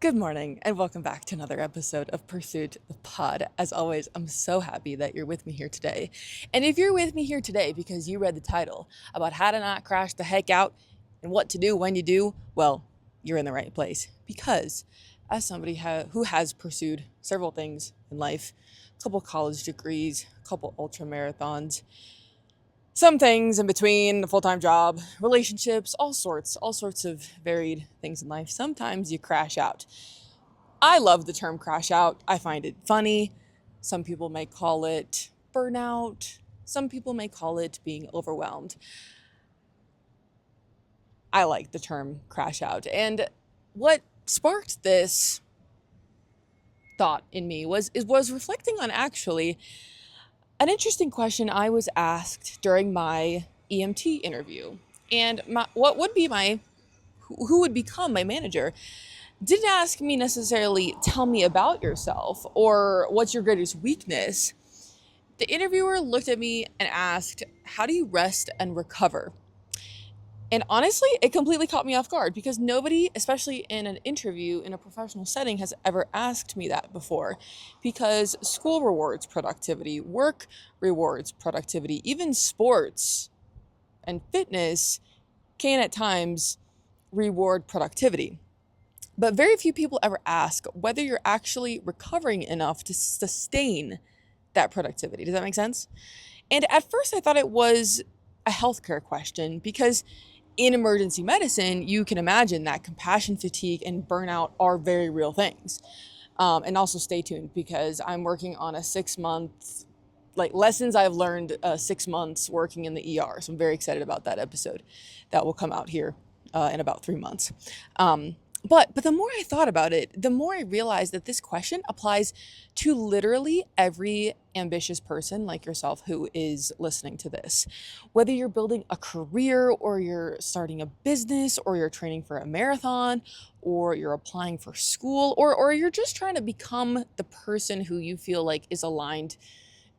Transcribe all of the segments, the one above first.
Good morning, and welcome back to another episode of Pursuit the Pod. As always, I'm so happy that you're with me here today. And if you're with me here today because you read the title about how to not crash the heck out and what to do when you do, well, you're in the right place. Because as somebody who has pursued several things in life, a couple college degrees, a couple ultra marathons, some things in between, a full-time job, relationships, all sorts of varied things in life. Sometimes you crash out. I love the term crash out. I find it funny. Some people may call it burnout. Some people may call it being overwhelmed. I like the term crash out. And what sparked this thought in me was reflecting on actually an interesting question I was asked during my EMT interview. And what would be my who would become my manager didn't ask me necessarily tell me about yourself or what's your greatest weakness. The interviewer looked at me and asked, "How do you rest and recover?" And honestly, it completely caught me off guard because nobody, especially in an interview in a professional setting, has ever asked me that before. Because school rewards productivity, work rewards productivity, even sports and fitness can at times reward productivity. But very few people ever ask whether you're actually recovering enough to sustain that productivity. Does that make sense? And at first, I thought it was a healthcare question because in emergency medicine, you can imagine that compassion fatigue and burnout are very real things. And also stay tuned because I'm working on a 6 month, like lessons I've learned 6 months working in the ER. So I'm very excited about that episode that will come out here in about 3 months. But the more I thought about it, the more I realized that this question applies to literally every ambitious person like yourself who is listening to this. Whether you're building a career or you're starting a business or you're training for a marathon or you're applying for school or you're just trying to become the person who you feel like is aligned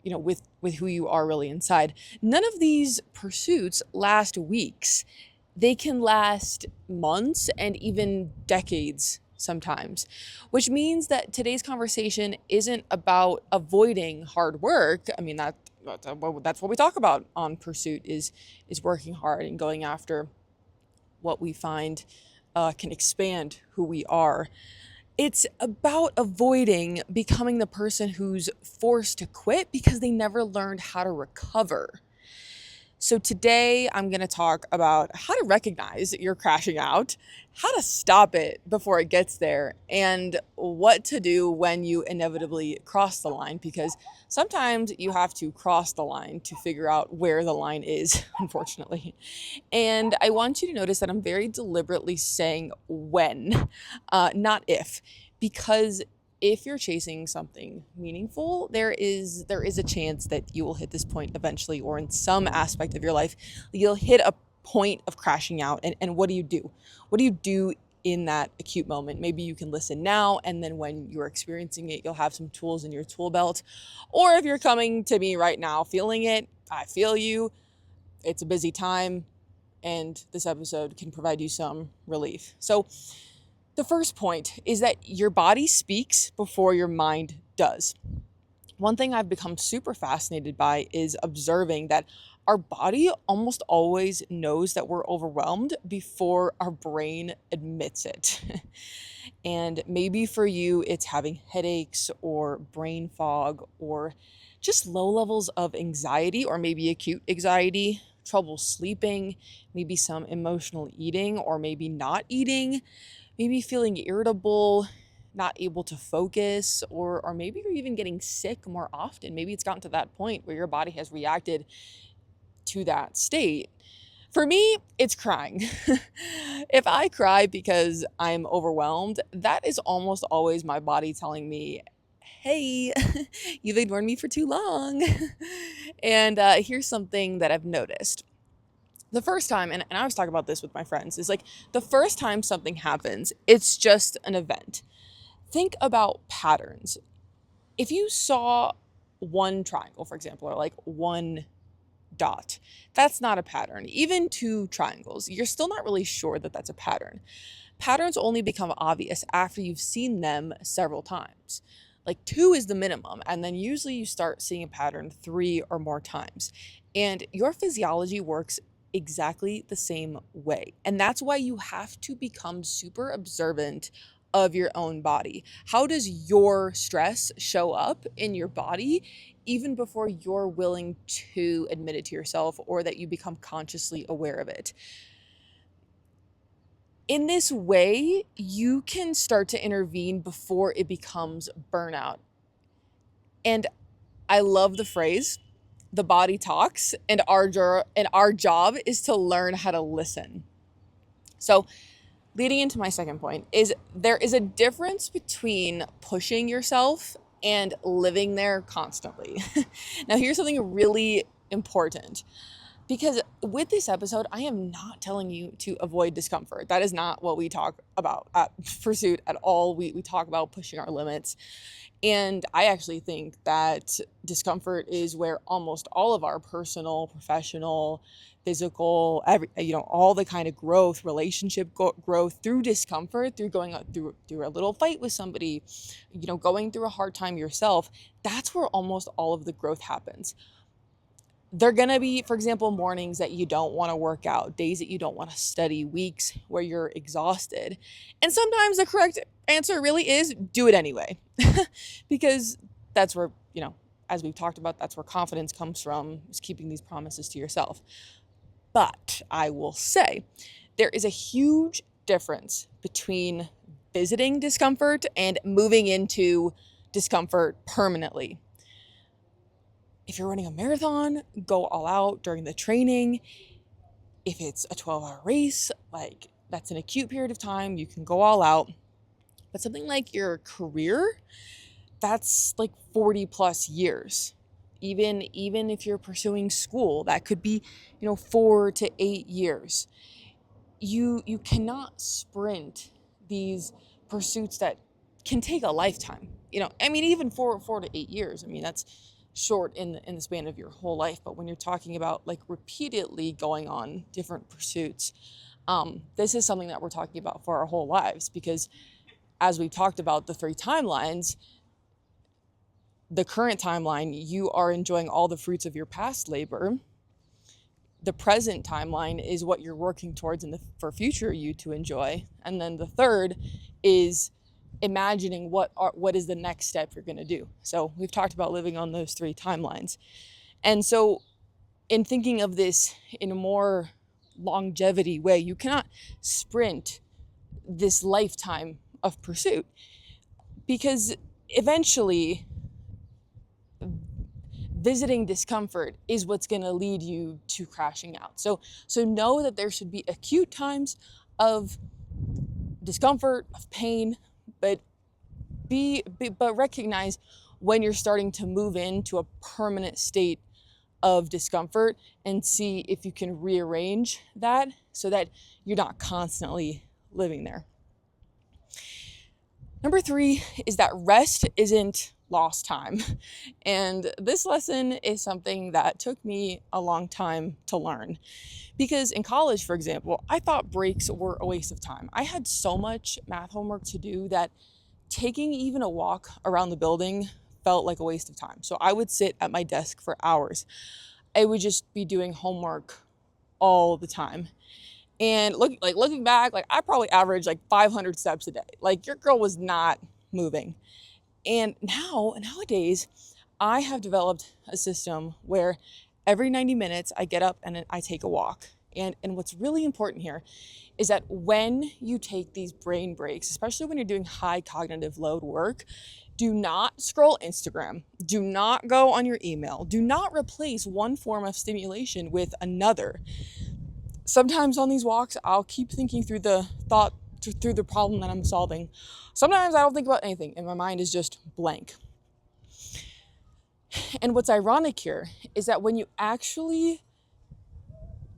with who you are really inside. None of these pursuits last weeks. They can last months and even decades sometimes, which means that today's conversation isn't about avoiding hard work. I mean, that's what we talk about on Pursuit is working hard and going after what we find can expand who we are. It's about avoiding becoming the person who's forced to quit because they never learned how to recover. So today I'm going to talk about how to recognize that you're crashing out, how to stop it before it gets there, and what to do when you inevitably cross the line because sometimes you have to cross the line to figure out where the line is, unfortunately. And I want you to notice that I'm very deliberately saying when, not if, because if you're chasing something meaningful, there is a chance that you will hit this point eventually, or in some aspect of your life, you'll hit a point of crashing out. And what do you do? What do you do in that acute moment? Maybe you can listen now, and then when you're experiencing it, you'll have some tools in your tool belt. Or if you're coming to me right now feeling it, I feel you. It's a busy time, and this episode can provide you some relief. So the first point is that your body speaks before your mind does. One thing I've become super fascinated by is observing that our body almost always knows that we're overwhelmed before our brain admits it. And maybe for you, it's having headaches or brain fog or just low levels of anxiety or maybe acute anxiety, trouble sleeping, maybe some emotional eating or maybe not eating, maybe feeling irritable, not able to focus, or maybe you're even getting sick more often. Maybe it's gotten to that point where your body has reacted to that state. For me, it's crying. If I cry because I'm overwhelmed, that is almost always my body telling me, hey, you've ignored me for too long. And here's something that I've noticed. The first time, and I was talking about this with my friends, is like the first time something happens, it's just an event. Think about patterns. If you saw one triangle, for example, or like one dot. That's not a pattern. Even two triangles, you're still not really sure that that's a pattern. Patterns only become obvious after you've seen them several times. Like 2 is the minimum, and then usually you start seeing a pattern 3 or more times. And your physiology works exactly the same way. And that's why you have to become super observant of your own body. How does your stress show up in your body even before you're willing to admit it to yourself or that you become consciously aware of it? In this way, you can start to intervene before it becomes burnout. And I love the phrase, the body talks, and our job is to learn how to listen. So, leading into my second point is there is a difference between pushing yourself and living there constantly. Now, here's something really important. Because with this episode, I am not telling you to avoid discomfort. That is not what we talk about at Pursuit at all. We talk about pushing our limits. And I actually think that discomfort is where almost all of our personal, professional, physical, all the kind of growth, relationship growth through discomfort, through going through a little fight with somebody, going through a hard time yourself. That's where almost all of the growth happens. They're going to be, for example, mornings that you don't want to work out, days that you don't want to study, weeks where you're exhausted. And sometimes the correct answer really is do it anyway. Because that's where, as we've talked about, that's where confidence comes from, is keeping these promises to yourself. But I will say there is a huge difference between visiting discomfort and moving into discomfort permanently. If you're running a marathon, go all out during the training. If it's a 12-hour race, that's an acute period of time, you can go all out. But something like your career, that's 40 plus years. Even if you're pursuing school, that could be, 4 to 8 years. You cannot sprint these pursuits that can take a lifetime. Even 4 to 8 years. That's short in the span of your whole life. But when you're talking about repeatedly going on different pursuits, this is something that we're talking about for our whole lives, because as we've talked about the 3 timelines, the current timeline, you are enjoying all the fruits of your past labor. The present timeline is what you're working towards for future you to enjoy. And then the third is imagining what is the next step you're going to do. So we've talked about living on those 3 timelines. And so in thinking of this in a more longevity way, you cannot sprint this lifetime of pursuit, because eventually visiting discomfort is what's going to lead you to crashing out. So know that there should be acute times of discomfort, of pain, but recognize when you're starting to move into a permanent state of discomfort, and see if you can rearrange that so that you're not constantly living there. Number 3 is that rest isn't lost time. And this lesson is something that took me a long time to learn. Because in college, for example, I thought breaks were a waste of time. I had so much math homework to do that taking even a walk around the building felt like a waste of time. So I would sit at my desk for hours. I would just be doing homework all the time. And looking back, I probably averaged 500 steps a day. Your girl was not moving. And nowadays, I have developed a system where every 90 minutes I get up and I take a walk. And what's really important here is that when you take these brain breaks, especially when you're doing high cognitive load work, do not scroll Instagram. Do not go on your email. Do not replace one form of stimulation with another. Sometimes on these walks, I'll keep thinking through the problem that I'm solving. Sometimes I don't think about anything and my mind is just blank. And what's ironic here is that when you actually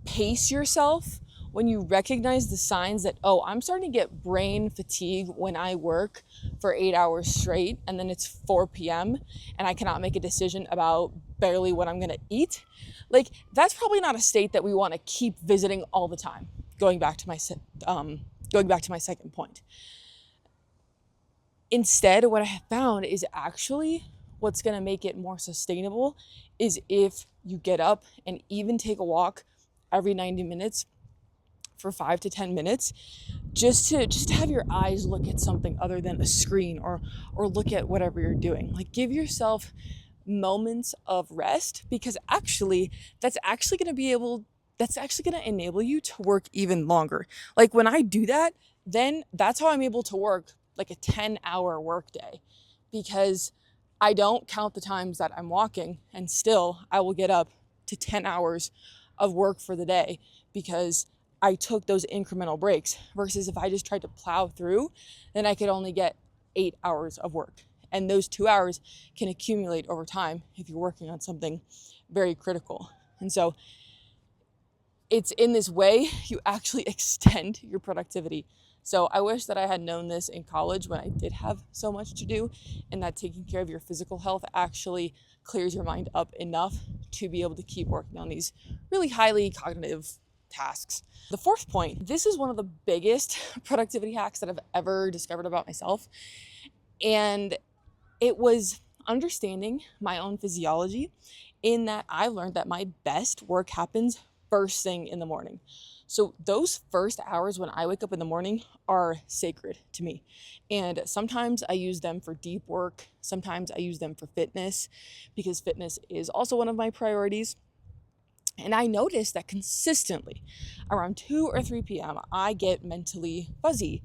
pace yourself, when you recognize the signs that, oh, I'm starting to get brain fatigue when I work for 8 hours straight and then it's 4 p.m. and I cannot make a decision about barely what I'm going to eat, like that's probably not a state that we want to keep visiting all the time. Going back to my second point. Instead, what I have found is actually what's going to make it more sustainable is if you get up and even take a walk every 90 minutes for 5 to 10 minutes, just to have your eyes look at something other than a screen or look at whatever you're doing. Like, give yourself moments of rest, because actually that's actually going to enable you to work even longer. Like when I do that, then that's how I'm able to work like a 10-hour workday, because I don't count the times that I'm walking and still I will get up to 10 hours of work for the day because I took those incremental breaks, versus if I just tried to plow through, then I could only get 8 hours of work. And those 2 hours can accumulate over time if you're working on something very critical. And so it's in this way you actually extend your productivity. So I wish that I had known this in college when I did have so much to do, and that taking care of your physical health actually clears your mind up enough to be able to keep working on these really highly cognitive tasks. The fourth point, this is one of the biggest productivity hacks that I've ever discovered about myself. And it was understanding my own physiology, in that I learned that my best work happens first thing in the morning. So those first hours when I wake up in the morning are sacred to me. And sometimes I use them for deep work. Sometimes I use them for fitness, because fitness is also one of my priorities. And I noticed that consistently around 2 or 3 p.m., I get mentally fuzzy.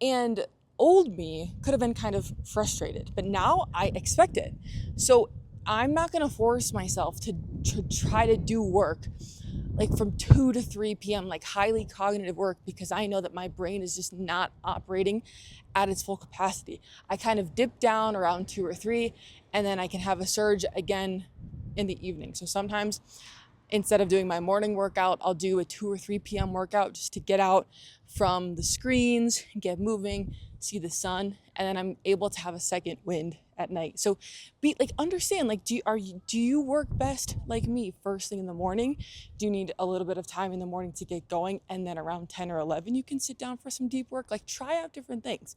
And old me could have been kind of frustrated, but now I expect it. So I'm not going to force myself to try to do work like from 2 to 3 p.m., like highly cognitive work, because I know that my brain is just not operating at its full capacity. I kind of dip down around 2 or 3, and then I can have a surge again in the evening. So sometimes instead of doing my morning workout, I'll do a 2 or 3 p.m. workout just to get out from the screens, get moving, see the sun, and then I'm able to have a second wind at night. So understand, like, do you work best like me first thing in the morning? Do you need a little bit of time in the morning to get going, and then around 10 or 11 you can sit down for some deep work? Like, try out different things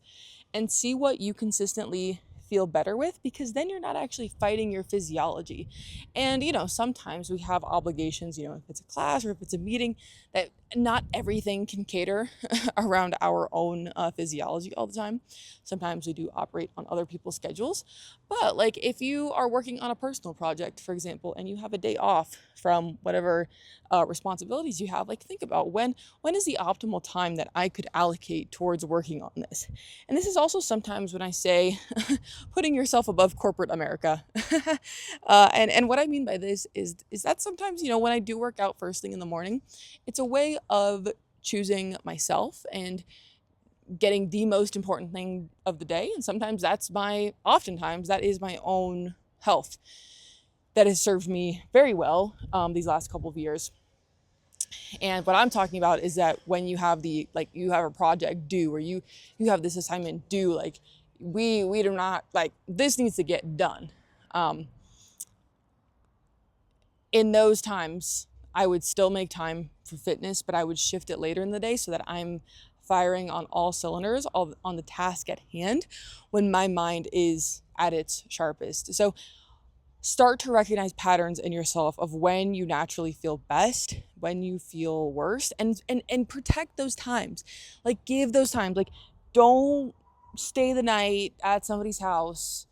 and see what you consistently feel better with, because then you're not actually fighting your physiology. And sometimes we have obligations, if it's a class or if it's a meeting, that not everything can cater around our own physiology all the time. Sometimes we do operate on other people's schedules. But like if you are working on a personal project, for example, and you have a day off from whatever responsibilities you have, like think about when is the optimal time that I could allocate towards working on this. And this is also sometimes when I say putting yourself above corporate America. And what I mean by this is that sometimes, when I do work out first thing in the morning, it's a way of choosing myself and getting the most important thing of the day. And oftentimes that is my own health. That has served me very well these last couple of years. And what I'm talking about is that when you have you have a project due, or you have this assignment due, like we do not, like, this needs to get done. In those times, I would still make time for fitness, but I would shift it later in the day so that I'm firing on all cylinders on the task at hand when my mind is at its sharpest. So start to recognize patterns in yourself of when you naturally feel best, when you feel worst, and protect those times. Like, give those times. Like, don't stay the night at somebody's house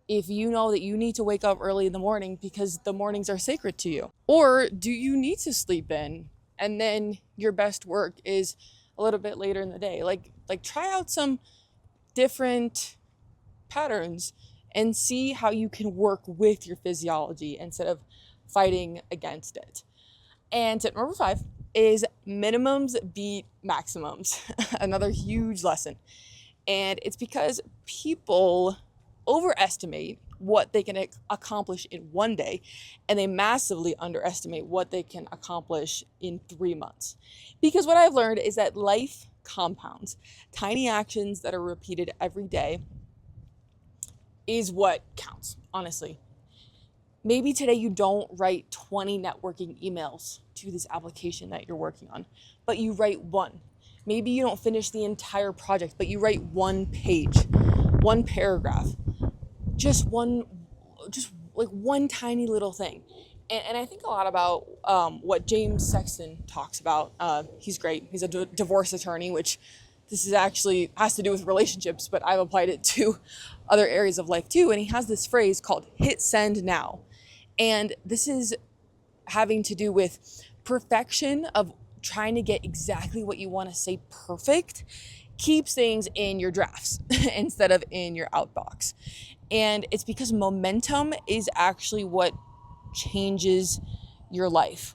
if you know that you need to wake up early in the morning because the mornings are sacred to you. Or do you need to sleep in and then your best work is a little bit later in the day? Like try out some different patterns and see how you can work with your physiology instead of fighting against it. And tip number 5 is minimums beat maximums. Another huge lesson. And it's because people overestimate what they can accomplish in one day, and they massively underestimate what they can accomplish in 3 months. Because what I've learned is that life compounds. Tiny actions that are repeated every day is what counts, honestly. Maybe today you don't write 20 networking emails to this application that you're working on, but you write one. Maybe you don't finish the entire project, but you write one page, one paragraph, just one tiny little thing. And I think a lot about what James Sexton talks about. He's great. He's a divorce attorney, which this is actually has to do with relationships, but I've applied it to other areas of life too. And he has this phrase called hit send now. And this is having to do with perfection of trying to get exactly what you want to say perfect keeps things in your drafts instead of in your outbox. And it's because momentum is actually what changes your life.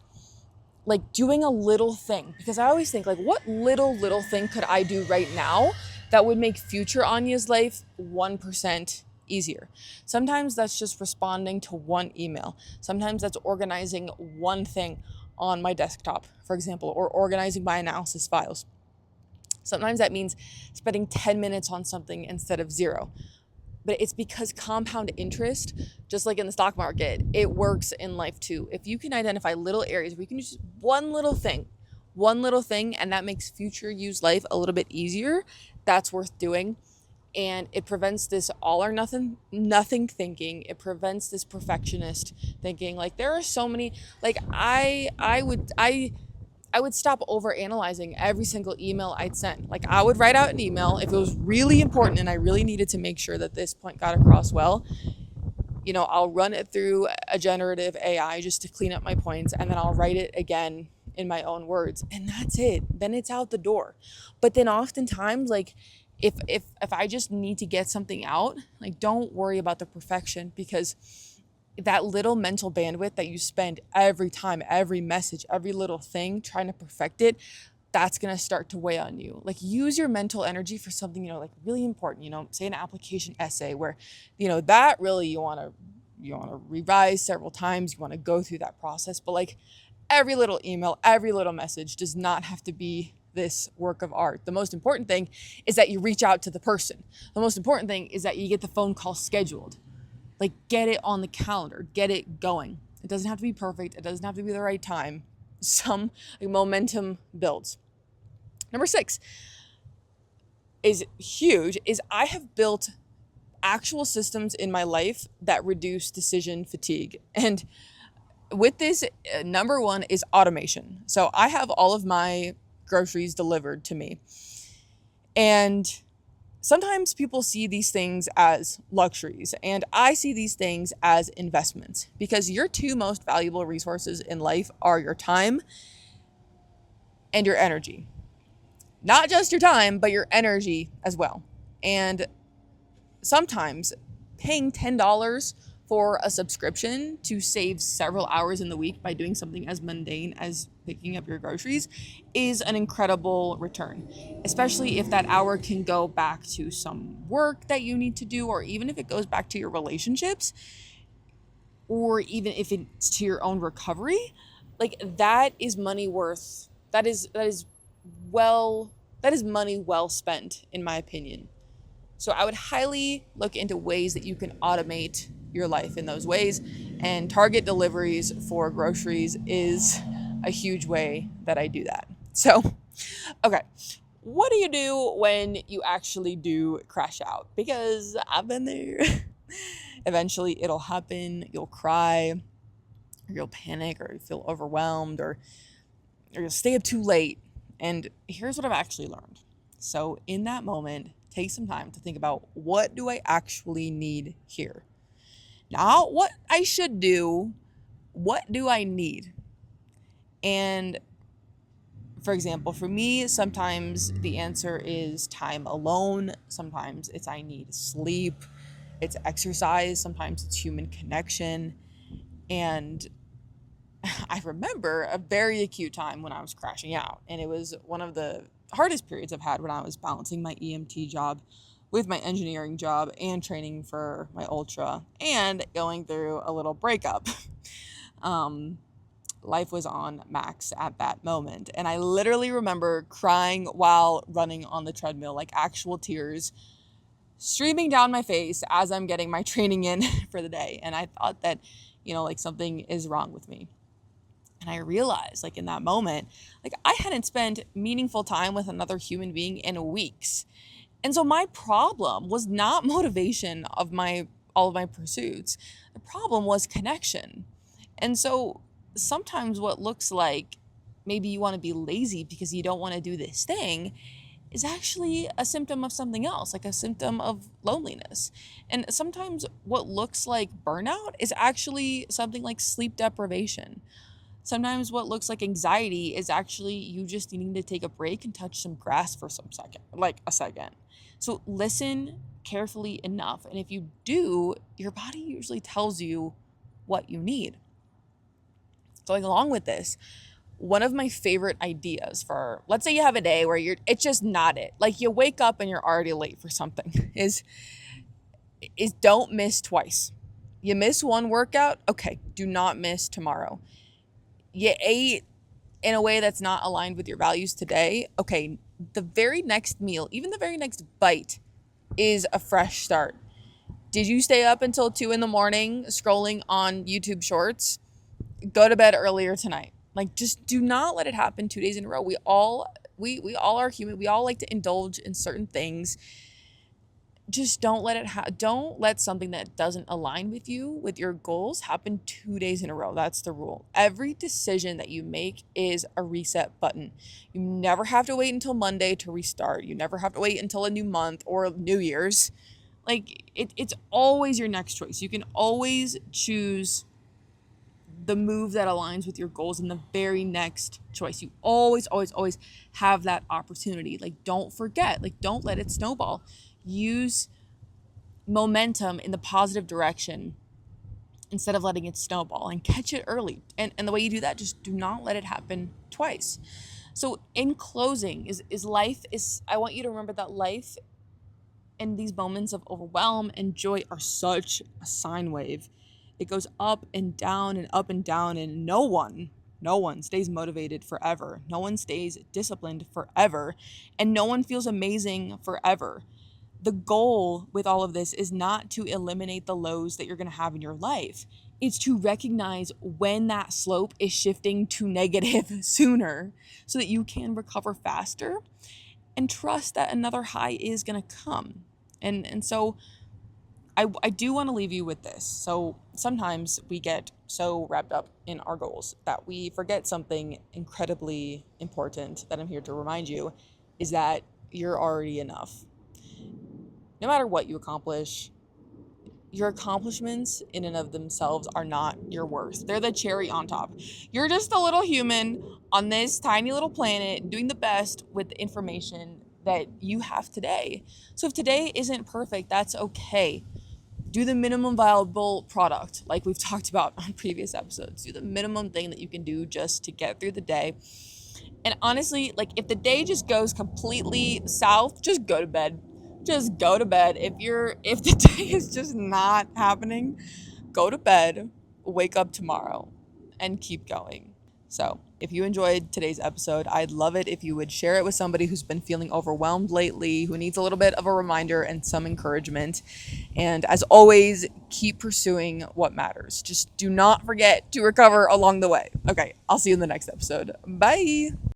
Like doing a little thing, because I always think like, what little thing could I do right now that would make future Anya's life 1% easier? Sometimes that's just responding to one email. Sometimes that's organizing one thing on my desktop, for example, or organizing my analysis files. Sometimes that means spending 10 minutes on something instead of 0. But it's because compound interest, just like in the stock market, it works in life too. If you can identify little areas where you can do just one little thing, and that makes future you's life a little bit easier, that's worth doing. And it prevents this all or nothing thinking. It prevents this perfectionist thinking. Like there are so many, like I would stop over analyzing every single email I'd send. Like I would write out an email if it was really important and I really needed to make sure that this point got across well. I'll run it through a generative AI just to clean up my points, and then I'll write it again in my own words, and that's it. Then it's out the door. But then oftentimes, like if I just need to get something out, like don't worry about the perfection, because that little mental bandwidth that you spend every time, every message, every little thing trying to perfect it, that's going to start to weigh on you. Like use your mental energy for something, like really important, say an application essay where, that really you want to revise several times. You want to go through that process, but like every little email, every little message does not have to be this work of art. The most important thing is that you reach out to the person. The most important thing is that you get the phone call scheduled. Like get it on the calendar, get it going. It doesn't have to be perfect. It doesn't have to be the right time. Some momentum builds. Number 6 is huge, is I have built actual systems in my life that reduce decision fatigue. And with this, number 1 is automation. So I have all of my groceries delivered to me. And sometimes people see these things as luxuries, and I see these things as investments, because your 2 most valuable resources in life are your time and your energy. Not just your time, but your energy as well. And sometimes paying $10 for a subscription to save several hours in the week by doing something as mundane as picking up your groceries is an incredible return, especially if that hour can go back to some work that you need to do, or even if it goes back to your relationships, or even if it's to your own recovery. Like that is money worth, that is money well spent, in my opinion. So I would highly look into ways that you can automate your life in those ways, and Target deliveries for groceries is a huge way that I do that. So, okay, what do you do when you actually do crash out? Because I've been there. Eventually it'll happen. You'll cry, or you'll panic, or you feel overwhelmed, or you'll stay up too late. And here's what I've actually learned. So in that moment, take some time to think about, what do I actually need here? Not what I should do, what do I need? And for example, for me, sometimes the answer is time alone. Sometimes it's I need sleep. It's exercise. Sometimes it's human connection. And I remember a very acute time when I was crashing out. And it was one of the hardest periods I've had when I was balancing my EMT job with my engineering job and training for my ultra and going through a little breakup. Life was on max at that moment. And I literally remember crying while running on the treadmill, like actual tears streaming down my face as I'm getting my training in for the day. And I thought that, like something is wrong with me. And I realized, like in that moment, like I hadn't spent meaningful time with another human being in weeks. And so my problem was not motivation of all of my pursuits. The problem was connection. And so sometimes what looks like maybe you want to be lazy because you don't want to do this thing is actually a symptom of something else, like a symptom of loneliness. And sometimes what looks like burnout is actually something like sleep deprivation. Sometimes what looks like anxiety is actually you just needing to take a break and touch some grass for a second. So listen carefully enough. And if you do, your body usually tells you what you need. Going along with this, one of my favorite ideas for, let's say you have a day where it's just not it. Like you wake up and you're already late for something is don't miss twice. You miss one workout. Okay. Do not miss tomorrow. You ate in a way that's not aligned with your values today. Okay. The very next meal, even the very next bite is a fresh start. Did you stay up until 2 a.m. scrolling on YouTube shorts? Go to bed earlier tonight. Like, just do not let it happen 2 days in a row. We all are human. We all like to indulge in certain things. Just don't let something that doesn't align with you, with your goals, happen 2 days in a row. That's the rule. Every decision that you make is a reset button. You never have to wait until Monday to restart. You never have to wait until a new month or New Year's. Like, it's always your next choice. You can always choose the move that aligns with your goals in the very next choice. You always, always, always have that opportunity. Like, don't forget, like, don't let it snowball. Use momentum in the positive direction instead of letting it snowball, and catch it early. And the way you do that, just do not let it happen twice. So in closing, I want you to remember that life and these moments of overwhelm and joy are such a sine wave. It goes up and down and up and down, and no one stays motivated forever. No one stays disciplined forever, and no one feels amazing forever. The goal with all of this is not to eliminate the lows that you're going to have in your life. It's to recognize when that slope is shifting to negative sooner so that you can recover faster and trust that another high is going to come. And so I do want to leave you with this. So sometimes we get so wrapped up in our goals that we forget something incredibly important that I'm here to remind you is that you're already enough. No matter what you accomplish, your accomplishments in and of themselves are not your worth. They're the cherry on top. You're just a little human on this tiny little planet doing the best with the information that you have today. So if today isn't perfect, that's okay. Do the minimum viable product, like we've talked about on previous episodes. Do the minimum thing that you can do just to get through the day. And honestly, like if the day just goes completely south, just go to bed. Just go to bed. If the day is just not happening, go to bed, wake up tomorrow, and keep going. So if you enjoyed today's episode, I'd love it if you would share it with somebody who's been feeling overwhelmed lately, who needs a little bit of a reminder and some encouragement. And as always, keep pursuing what matters. Just do not forget to recover along the way. Okay, I'll see you in the next episode. Bye.